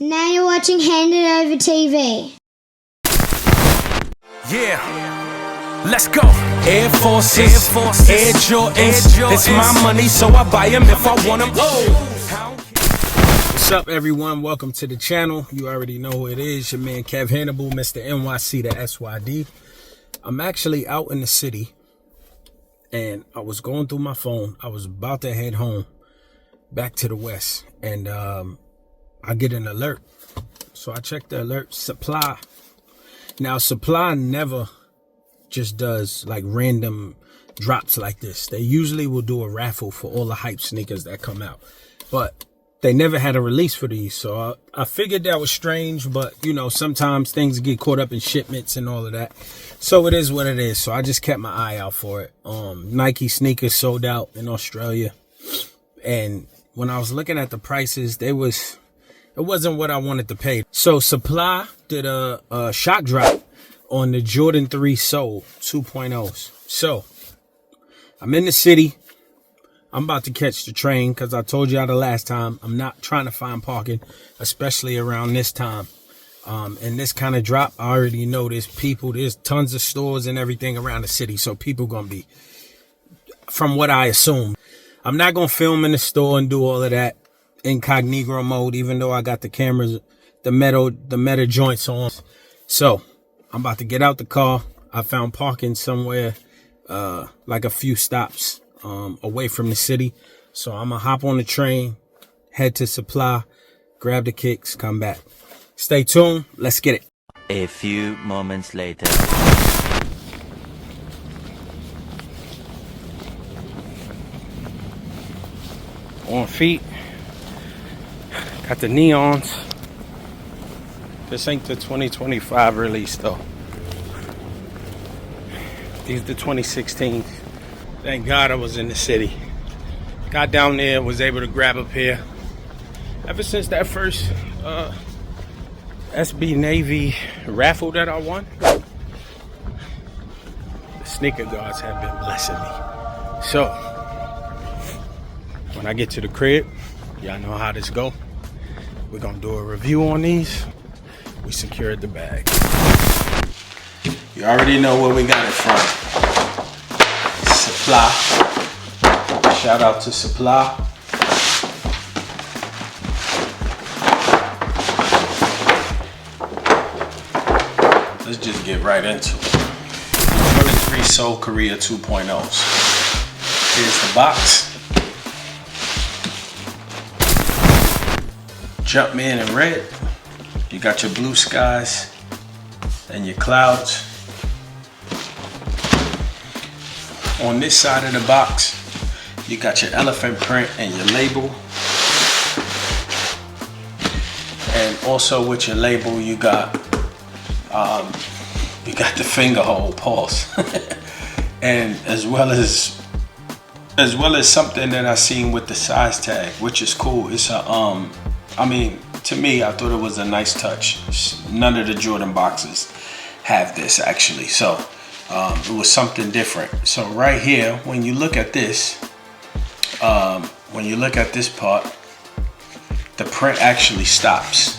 Now you're watching Handitover TV. Yeah, let's go. Air Forces, Air Jordans. It's my money, so I buy them if I want them. What's up, everyone? Welcome to the channel. You already know who it is. Your man Kev Hannibal, Mr. NYC to SYD. I'm actually out in the city, and I was going through my phone. I was about to head home, back to the west, and I get an alert. So I check the alert, supply. Now, supply never just does like random drops like this. They usually will do a raffle for all the hype sneakers that come out, but they never had a release for these. So I figured that was strange, but you know, sometimes things get caught up in shipments and all of that. So it is what it is. So I just kept my eye out for it. Nike sneakers sold out in Australia. And when I was looking at the prices, it wasn't what I wanted to pay. So Supply did a shock drop on the Jordan 3 SEOUL 2.0s. So I'm in the city. I'm about to catch the train because I told y'all the last time I'm not trying to find parking, especially around this time. And this kind of drop, I already know there's tons of stores and everything around the city. So people going to be, from what I assume. I'm not going to film in the store and do all of that incognito mode, even though I got the cameras, the meta joints on. So I'm about to get out the car. I found parking somewhere, like a few stops away from the city. So I'm gonna hop on the train, head to Supply, grab the kicks, come back. Stay tuned. Let's get it. A few moments later. On feet. Got the neons. This ain't the 2025 release though. These are the 2016. Thank God I was in the city. Got down there, was able to grab a pair. Ever since that first SB Navy raffle that I won, the sneaker gods have been blessing me. So, when I get to the crib, y'all know how this go. We're gonna do a review on these. We secured the bag. You already know where we got it from. Supply. Shout out to Supply. Let's just get right into it. Jordan 3 SEOUL Korea 2.0s. Here's the box. Jumpman in red. You got your blue skies and your clouds. On this side of the box, you got your elephant print and your label. And also with your label, you got the finger hole, pause. And as well as something that I seen with the size tag, which is cool. It's a to me, I thought it was a nice touch. None of the Jordan boxes have this actually, so it was something different. So right here, when you look at this, part, the print actually stops.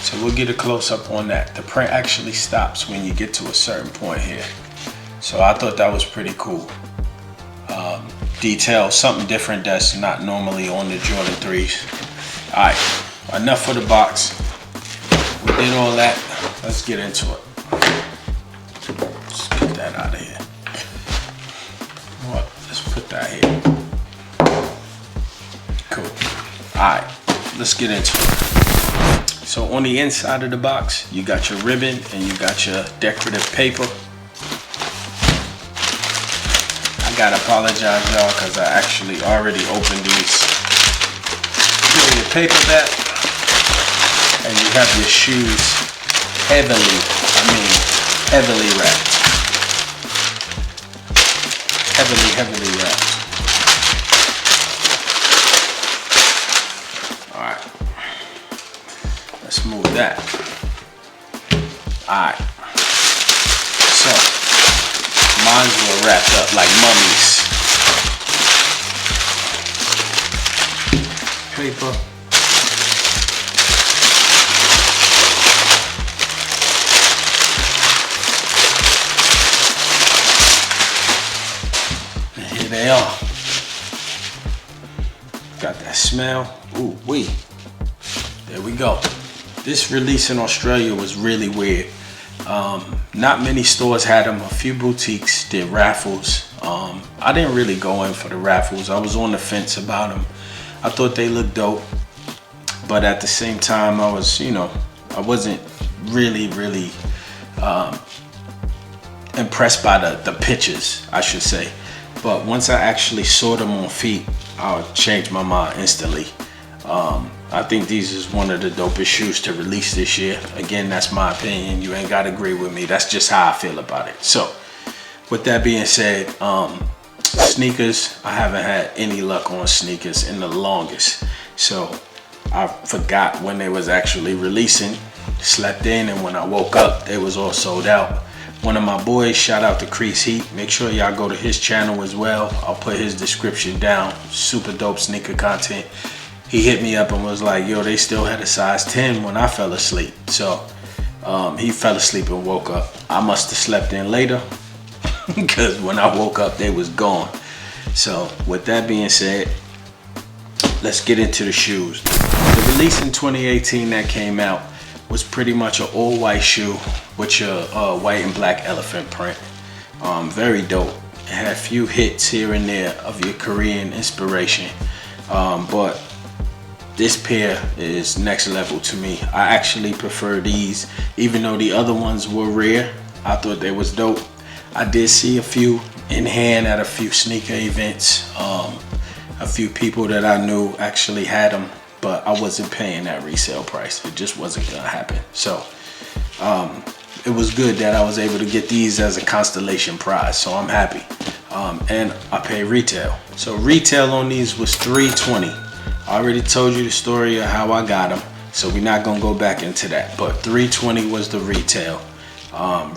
So we'll get a close up on that. The print actually stops when you get to a certain point here. So I thought that was pretty cool. Detail, something different that's not normally on the Jordan 3s. All right. Enough for the box. We did all that. Let's get into it. Let's get that out of here. What? Let's put that here. Cool. Alright, let's get into it. So on the inside of the box, you got your ribbon and you got your decorative paper. I gotta apologize, y'all, because I actually already opened these. Peel your paper back. And you have your shoes heavily wrapped. Heavily wrapped. Alright. Let's move that. Alright. So, mine were wrapped up like mummies. Paper. smell. Ooh, wee. There we go. This release in Australia was really weird. Not many stores had them. A few boutiques did raffles. I didn't really go in for the raffles. I was on the fence about them. I thought they looked dope, but at the same time, I was, I wasn't really impressed by the pictures, I should say. But once I actually saw them on feet, I changed my mind instantly. I think these is one of the dopest shoes to release this year. Again, that's my opinion. You ain't gotta agree with me. That's just how I feel about it. So, with that being said, sneakers, I haven't had any luck on sneakers in the longest. So, I forgot when they was actually releasing. Slept in, and when I woke up, they was all sold out. One of my boys, shout out to Crease Heat. Make sure y'all go to his channel as well. I'll put his description down. Super dope sneaker content. He hit me up and was like, yo, they still had a size 10 when I fell asleep. So he fell asleep and woke up. I must have slept in later because when I woke up, they was gone. So with that being said, let's get into the shoes. The release in 2018 that came out was pretty much an all white shoe with your white and black elephant print. Very dope. It had a few hits here and there of your Korean inspiration. But this pair is next level to me. I actually prefer these, even though the other ones were rare. I thought they was dope. I did see a few in hand at a few sneaker events. A few people that I knew actually had them, but I wasn't paying that resale price. It just wasn't gonna happen. So it was good that I was able to get these as a constellation prize, so I'm happy. And I pay retail. So retail on these was $320. I already told you the story of how I got them, so we're not gonna go back into that. But $320 was the retail.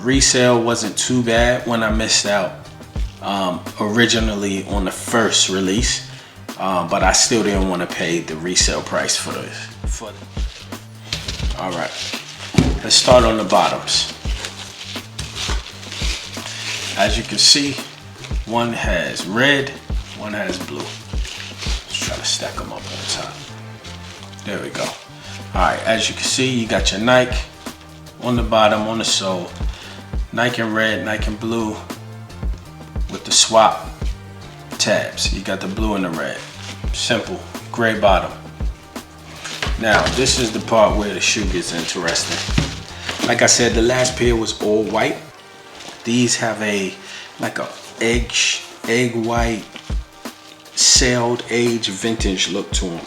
Resale wasn't too bad when I missed out originally on the first release, but I still didn't want to pay the resale price for this. All right, let's start on the bottoms. As you can see, one has red, one has blue. Try to stack them up on top. There we go. Alright, as you can see, you got your Nike on the bottom, on the sole. Nike in red, Nike in blue with the swap tabs. You got the blue and the red. Simple, gray bottom. Now, this is the part where the shoe gets interesting. Like I said, the last pair was all white. These have like a egg white, sailed age vintage look to them.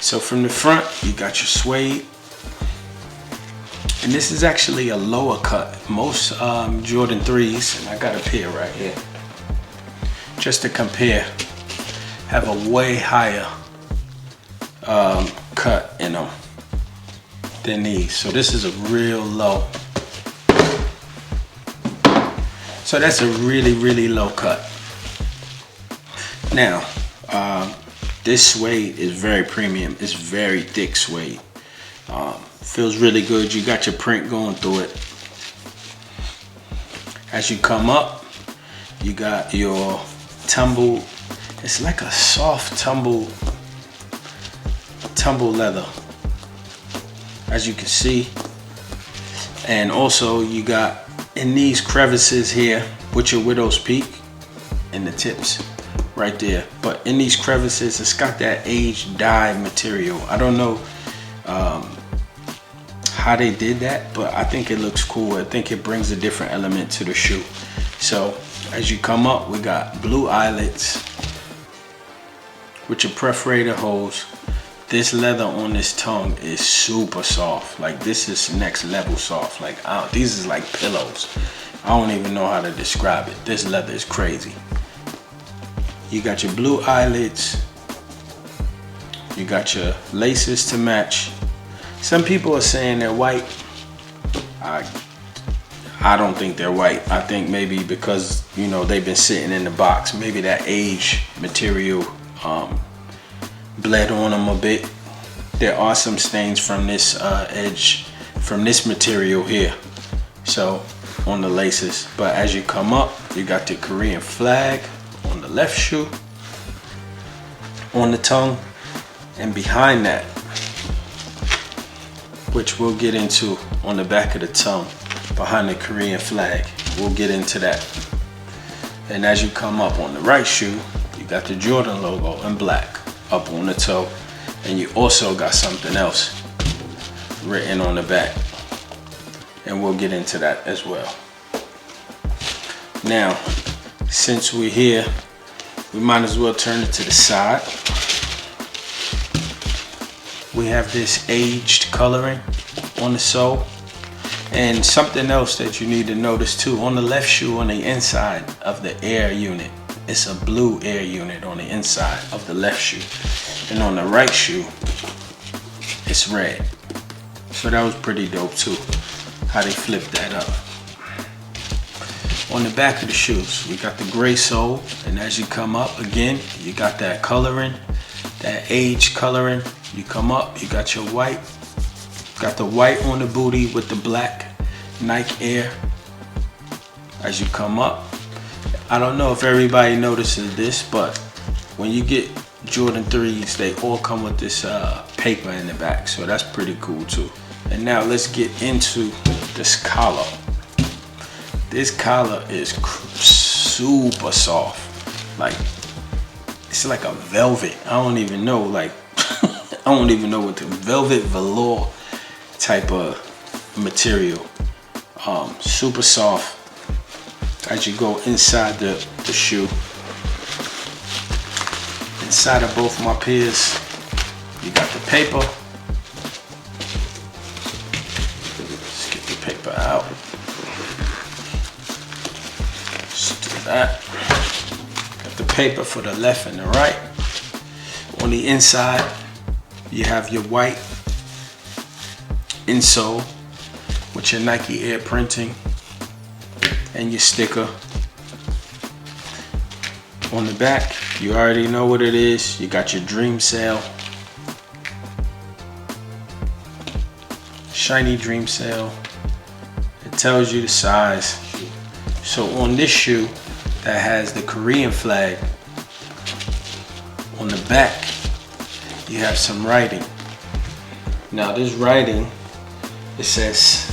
So from the front, you got your suede, and this is actually a lower cut. Most Jordan 3s, and I got a pair right here, just to compare, have a way higher cut in them than these. So this is a real low. So that's a really low cut. Now, this suede is very premium. It's very thick suede. Feels really good. You got your print going through it. As you come up, you got your tumble. It's like a soft tumble leather, as you can see. And also you got in these crevices here with your widow's peak and the tips right there, but in these crevices it's got that aged dye material. I don't know how they did that, but I think it looks cool. I think it brings a different element to the shoe. So as you come up, we got blue eyelets with your perforated holes. This leather on this tongue is super soft. Like, this is next level soft. Like, these is like pillows. I don't even know how to describe it. This leather is crazy. You got your blue eyelids. You got your laces to match. Some people are saying they're white. I don't think they're white. I think maybe because, you know, they've been sitting in the box, maybe that age material bled on them a bit. There are some stains from this edge, from this material here, so on the laces. But as you come up, you got the Korean flag on the left shoe. On the tongue, And behind that, which we'll get into on the back of the tongue, behind the Korean flag, we'll get into that. And as you come up on the right shoe, you got the Jordan logo in black up on the toe, and you also got something else written on the back, and we'll get into that as well. Now, since we're here, we might as well turn it to the side. We have this aged coloring on the sole. And something else that you need to notice too, on the left shoe on the inside of the air unit, it's a blue air unit on the inside of the left shoe. And on the right shoe, it's red. So that was pretty dope too, how they flipped that up. On the back of the shoes, we got the gray sole, and as you come up again, you got that coloring, that aged coloring. You come up, you got your white. Got the white on the booty with the black Nike Air. As you come up, I don't know if everybody notices this, but when you get Jordan 3s, they all come with this paper in the back, so that's pretty cool too. And now let's get into this collar. This collar is super soft, like it's like a velvet. I don't even know, like I don't even know what the velvet velour type of material. Super soft. As you go inside the shoe, inside of both my pairs, you got the paper. Let's get the paper out. Let's do that. Got the paper for the left and the right. On the inside, you have your white insole with your Nike Air printing and your sticker. On the back, you already know what it is. You got your Dream Sail, shiny Dream Sail. It tells you the size. So on this shoe that has the Korean flag, on the back you have some writing. Now this writing, it says,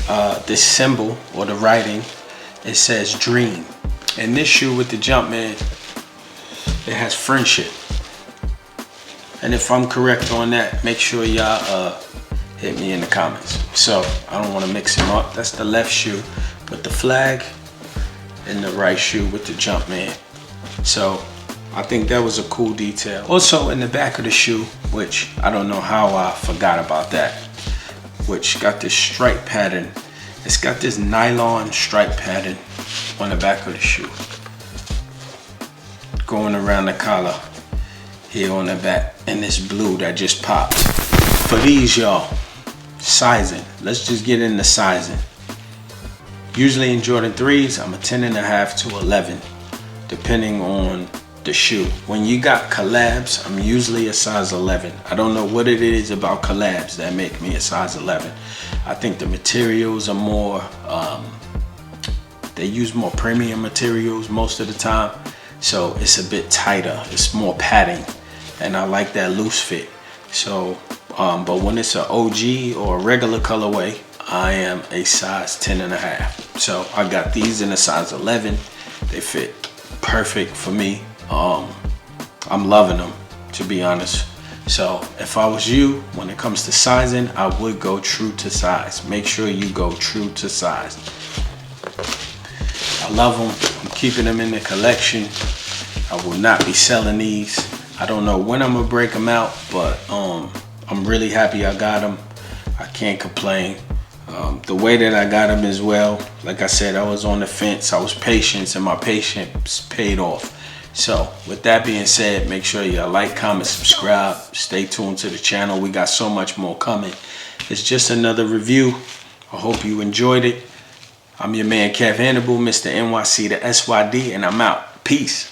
this symbol or the writing, it says dream. And this shoe with the Jumpman, it has friendship. And if I'm correct on that, make sure y'all hit me in the comments. So I don't want to mix them up. That's the left shoe with the flag and the right shoe with the Jumpman. So I think that was a cool detail. Also in the back of the shoe, which I don't know how I forgot about that, which got this stripe pattern. It's got this nylon stripe pattern on the back of the shoe, going around the collar here on the back, and this blue that just popped. For these, y'all, sizing. Let's just get into sizing. Usually in Jordan 3s, I'm a 10.5 to 11, depending on the shoe. When you got collabs, I'm usually a size 11. I don't know what it is about collabs that make me a size 11. I think the materials are more, they use more premium materials most of the time. So it's a bit tighter, it's more padding. And I like that loose fit. So, but when it's an OG or a regular colorway, I am a size 10.5. So I got these in a size 11. They fit perfect for me. I'm loving them, to be honest. So if I was you, when it comes to sizing, I would go true to size. Make sure you go true to size. I love them. I'm keeping them in the collection. I will not be selling these. I don't know when I'm gonna break them out, but I'm really happy I got them. I can't complain. The way that I got them as well, like I said, I was on the fence. I was patient, and my patience paid off. So with that being said, make sure you like, comment, subscribe. Stay tuned to the channel. We got so much more coming. It's just another review. I hope you enjoyed it. I'm your man Kev Hannibal, Mr. NYC to SYD, and I'm out. Peace.